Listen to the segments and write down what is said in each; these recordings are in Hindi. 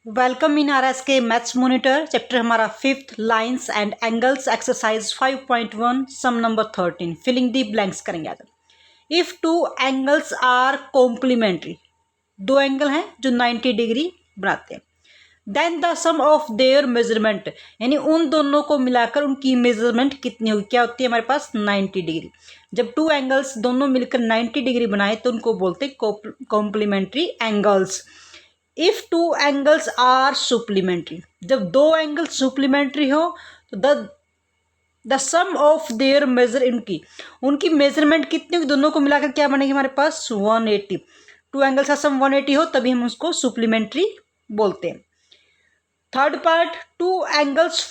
Welcome in R S K maths monitor chapter हमारा 5th lines and angles exercise 5.1 sum number 13 filling the blanks करेंगे आज। If two angles are complementary, दो एंगल हैं जो 90 डिग्री बनाते हैं, then the sum of their measurement, यानी उन दोनों को मिलाकर उनकी मेजरमेंट कितनी होगी, क्या होती है हमारे पास 90 डिग्री। जब टू एंगल्स दोनों मिलकर 90 डिग्री बनाए तो उनको बोलते हैं complementary angles. If two angles are supplementary, जब दो एंगल सुप्लीमेंट्री हो तो the sum of their measure, उनकी मेजरमेंट कितनी होगी, दोनों को मिलाकर क्या बनेगी हमारे पास 180। टू एंगल्स का सम 180 हो तभी हम उसको सुप्लीमेंट्री बोलते हैं। Third part, two angles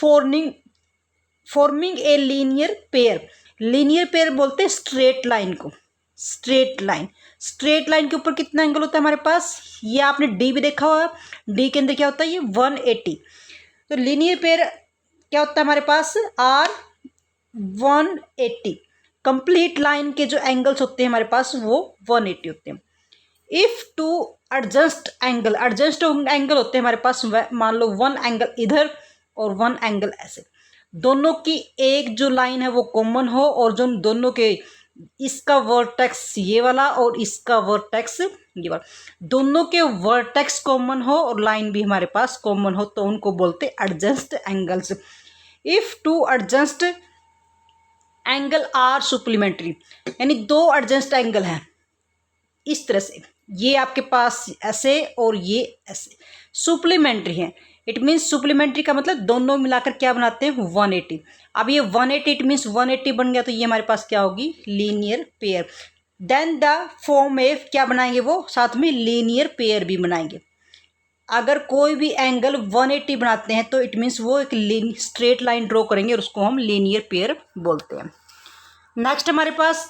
forming a linear pair. Linear pair बोलते हैं स्ट्रेट लाइन को। स्ट्रेट लाइन के ऊपर कितना एंगल होता है हमारे पास, ये आपने डी भी देखा होगा, डी के अंदर क्या होता है ये 180। तो लीनियर पेयर क्या होता है हमारे पास आर 180। कंप्लीट लाइन के जो एंगल्स होते हैं हमारे पास वो 180 होते हैं। इफ टू एडजस्ट एंगल होते हैं हमारे पास, मान लो वन एंगल इधर और वन एंगल ऐसे, दोनों की एक जो लाइन है वो कॉमन हो और जो दोनों के इसका वर्टेक्स ये वाला और इसका वर्टेक्स ये वाला, दोनों के वर्टेक्स कॉमन हो और लाइन भी हमारे पास कॉमन हो तो उनको बोलते adjacent angles. If two adjacent angle are supplementary, यानी दो एडजस्ट एंगल हैं इस तरह से, ये आपके पास ऐसे और ये ऐसे सुप्लीमेंट्री हैं। इट मीन्स सुप्लीमेंट्री का मतलब दोनों मिलाकर क्या बनाते हैं 180। अब ये 180 इट मीन्स 180 बन गया तो ये हमारे पास क्या होगी linear pair. Then the form में क्या बनाएंगे वो साथ में लीनियर पेयर भी बनाएंगे। अगर कोई भी एंगल 180 बनाते हैं तो इट मीन्स वो एक स्ट्रेट लाइन ड्रॉ करेंगे और उसको हम लीनियर पेयर बोलते हैं। नेक्स्ट हमारे पास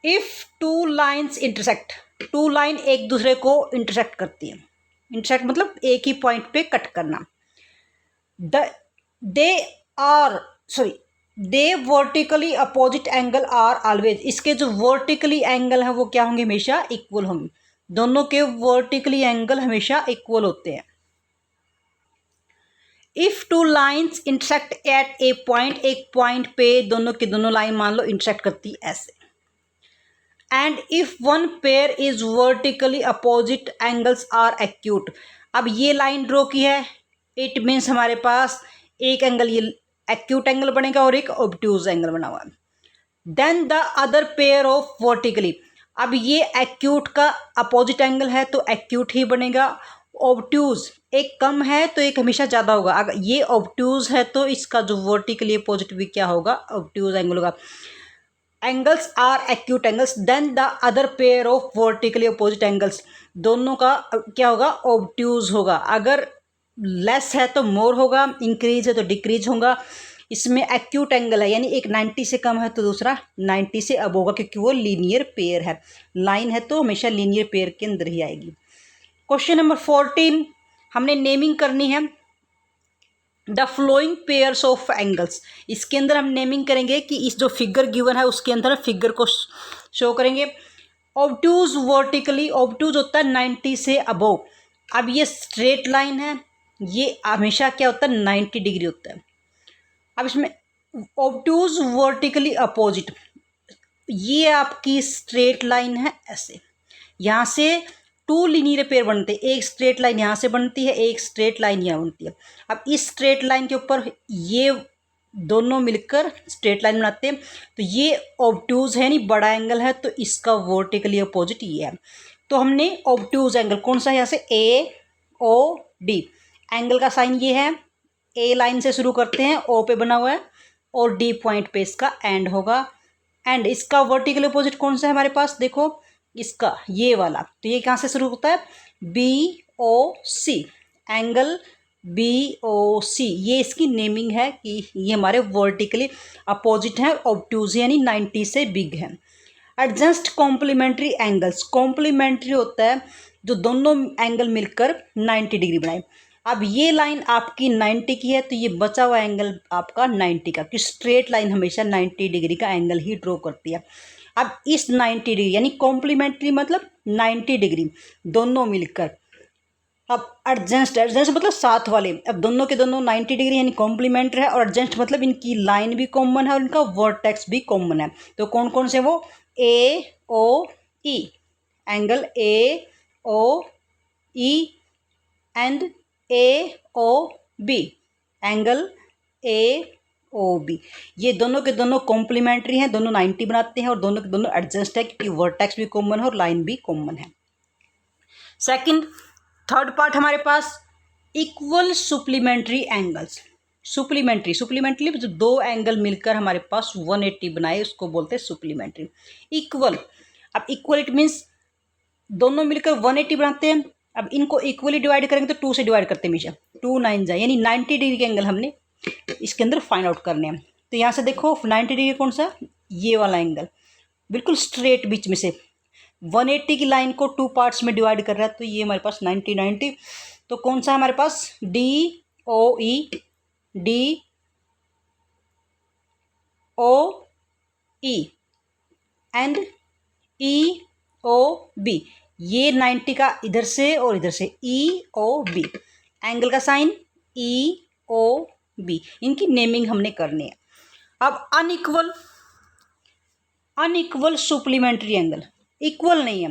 if two lines intersect, two line एक दूसरे को इंटरसेक्ट करती हैं। इंटरसेक्ट मतलब एक ही पॉइंट पे कट करना। They vertically opposite angle are always, इसके जो वर्टिकली एंगल है वो क्या होंगे हमेशा इक्वल होंगे। दोनों के वर्टिकली एंगल हमेशा इक्वल होते हैं। If two lines intersect at A point, एक पॉइंट पे दोनों की दोनों लाइन मान लो इंटरसेक्ट करती ऐसे। And if one pair is vertically opposite angles are acute, अब ये लाइन ड्रॉ की है इट मीन्स हमारे पास एक एंगल ये एक्यूट एंगल बनेगा और एक ऑब्ट्यूज एंगल बना हुआ है। Then the other pair of vertically, अब ये एक्यूट का अपोजिट एंगल है तो एक्यूट ही बनेगा। ऑब्ट्यूज एक कम है तो एक हमेशा ज़्यादा होगा। अगर ये ऑब्ट्यूज है तो इसका जो वर्टिकली अपोजिट भी क्या होगा ऑब्ट्यूज एंगल होगा। Angles are acute angles, then the other pair of vertically opposite angles, दोनों का क्या होगा ऑब्ट्यूज होगा। अगर लेस है तो मोर होगा, इंक्रीज है तो डिक्रीज होगा। इसमें एक्यूट एंगल है यानी एक 90 से कम है तो दूसरा 90 से अब होगा क्योंकि वो लीनियर पेयर है। लाइन है तो हमेशा लीनियर पेयर के अंदर ही आएगी। क्वेश्चन नंबर 14 हमने नेमिंग करनी है the flowing pairs of angles. इसके अंदर हम नेमिंग करेंगे कि इस जो फिगर गिवन है उसके अंदर फिगर को शो करेंगे। ऑब्ट्यूज वर्टिकली, ऑब्ट्यूज होता है 90 से अबोव। अब ये स्ट्रेट लाइन है, ये हमेशा क्या होता है 90 डिग्री होता है। अब इसमें ऑब्ट्यूज वर्टिकली अपोजिट, ये आपकी स्ट्रेट लाइन है ऐसे, यहाँ से टू लीनियर पेयर बनते हैं, एक स्ट्रेट लाइन यहाँ से बनती है एक स्ट्रेट लाइन यहाँ बनती है। अब इस स्ट्रेट लाइन के ऊपर ये दोनों मिलकर स्ट्रेट लाइन बनाते हैं तो ये ऑब्ट्यूज है यानी बड़ा एंगल है तो इसका वर्टिकली अपोजिट ये है। तो हमने ऑब्ट्यूज एंगल कौन सा है, यहाँ से ए ओ डी, एंगल का साइन ये है, ए लाइन से शुरू करते हैं ओ पे बना हुआ है और डी पॉइंट पे इसका एंड होगा। एंड इसका वर्टिकल अपोजिट कौन सा है हमारे पास, देखो इसका ये वाला, तो ये कहाँ से शुरू होता है बी ओ सी, एंगल बी ओ सी, ये इसकी नेमिंग है कि ये हमारे वर्टिकली अपोजिट है, ऑब्ट्यूज यानी 90 से बिग है। एडजस्ट कॉम्प्लीमेंट्री एंगल्स, कॉम्प्लीमेंट्री होता है जो दोनों एंगल मिलकर 90 डिग्री बनाए। अब ये लाइन आपकी 90 की है तो ये बचा हुआ एंगल आपका 90 का, कि स्ट्रेट लाइन हमेशा 90 डिग्री का एंगल ही ड्रॉ करती है। अब इस 90 डिग्री यानी कॉम्प्लीमेंट्री मतलब 90 डिग्री दोनों मिलकर अब एडजेंस्ट, एडजेंस्ट मतलब साथ वाले, अब दोनों के दोनों 90 डिग्री यानी कॉम्प्लीमेंट्री है, और एडजेंस्ट मतलब इनकी लाइन भी कॉमन है और इनका वर्टेक्स भी कॉमन है। तो कौन कौन से वो, A O E, angle A O E and A O B, angle A O B, ये दोनों के दोनों कॉम्प्लीमेंट्री हैं, दोनों 90 बनाते हैं और दोनों के दोनों एडजस्ट है क्योंकि वर्टेक्स भी कॉमन है और लाइन भी कॉमन है। सेकंड, थर्ड पार्ट हमारे पास equal supplementary angles. Supplementary, supplementary जो दो एंगल मिलकर हमारे पास 180 बनाए उसको बोलते हैं सुप्लीमेंट्री। इक्वल, अब इक्वल इट मीन्स दोनों मिलकर 180 बनाते हैं। अब इनको इक्वली डिवाइड करेंगे तो 2 से डिवाइड करते हैं हमेशा, 2 9 जाए, यानी 90 डिग्री के एंगल हमने इसके अंदर फाइंड आउट करने हैं। तो यहाँ से देखो 90 डिग्री कौन सा, ये वाला एंगल बिल्कुल स्ट्रेट बीच में से 180 की लाइन को 2 पार्ट्स में डिवाइड कर रहा है, तो ये हमारे पास 90 90। तो कौन सा हमारे पास, D O E, D O E and E O B, ये 90 का इधर से और इधर से ई ओ बी, एंगल का साइन ई ओ बी, इनकी नेमिंग हमने करनी है। अब unequal, unequal supplementary angle, equal नहीं है।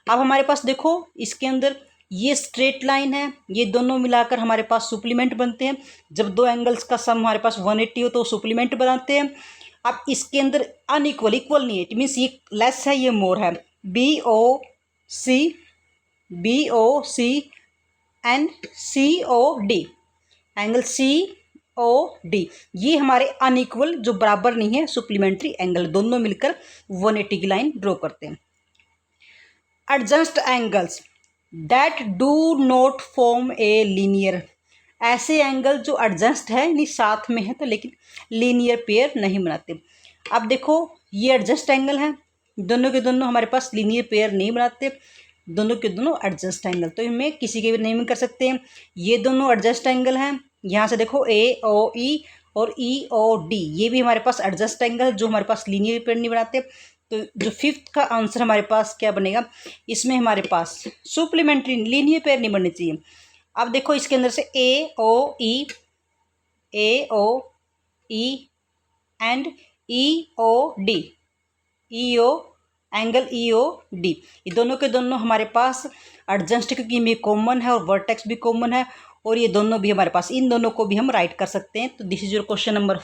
अब हमारे पास देखो इसके अंदर ये स्ट्रेट लाइन है, ये दोनों मिलाकर हमारे पास सुप्लीमेंट बनते हैं। जब दो एंगल्स का सम हमारे पास 180 हो तो सुप्लीमेंट बनाते हैं। अब इसके अंदर अनइक्वल, इक्वल नहीं है, इट मीन्स ये लेस है ये मोर है, B O C, B O C and C O D, angle C O D, ये हमारे अनइक्वल जो बराबर नहीं है सुप्लीमेंट्री एंगल, दोनों मिलकर 180 की लाइन ड्रॉ करते हैं। Adjust angles that do not form a linear, ऐसे एंगल जो एडजस्ट है यानी साथ में है तो लेकिन लीनियर पेयर नहीं बनाते। अब देखो ये एडजस्ट एंगल है, दोनों के दोनों हमारे पास लीनियर पेयर नहीं बनाते, दोनों के दोनों एडजस्ट एंगल, तो इनमें किसी के भी नेमिंग कर सकते हैं। ये दोनों एडजस्ट एंगल हैं, यहाँ से देखो ए ओ ई और ई ओ डी, ये भी हमारे पास एडजस्ट एंगल जो हमारे पास लीनियर पेयर नहीं बनाते। तो जो फिफ्थ का आंसर हमारे पास क्या बनेगा, इसमें हमारे पास सुप्लीमेंट्री लीनियर पेयर नहीं बननी चाहिए। अब देखो इसके अंदर से A O E and E O D, E O angle E O D, ये दोनों के दोनों हमारे पास एडजस्ट क्योंकि ये कॉमन है और वर्टेक्स भी कॉमन है, और ये दोनों भी हमारे पास, इन दोनों को भी हम राइट कर सकते हैं। तो this is your question number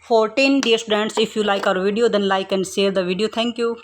14। Dear students, if you like our video then like and share the video. Thank you.